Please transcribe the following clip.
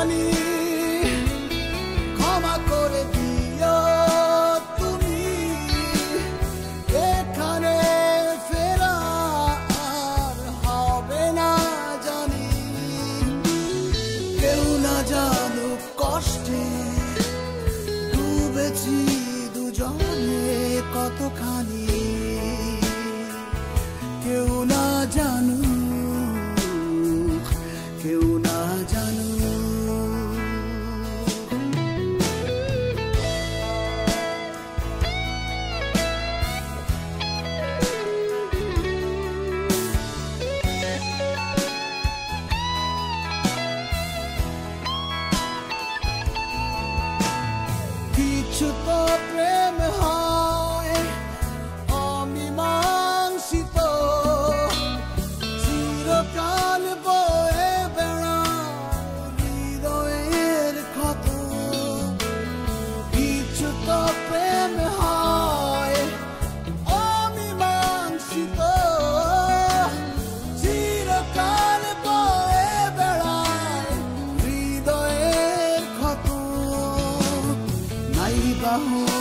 জানি ক্ষমা করে দিও তুমি এখানে ফেরা আর হবে না জানি কেউ না জানুক কষ্টে ডুবেছি দুজনে কতখানি কেউ না জানুক কেউ না জানুক কিছু তো প্রেম হয় অমীমাংসিত চিরকাল বয়ে বেড়ায় হৃদয়ের ক্ষত কিছু তো প্রেম হয় অমীমাংসিত চিরকাল বয়ে বেড়ায় হৃদয়ের ক্ষত নাই বাহু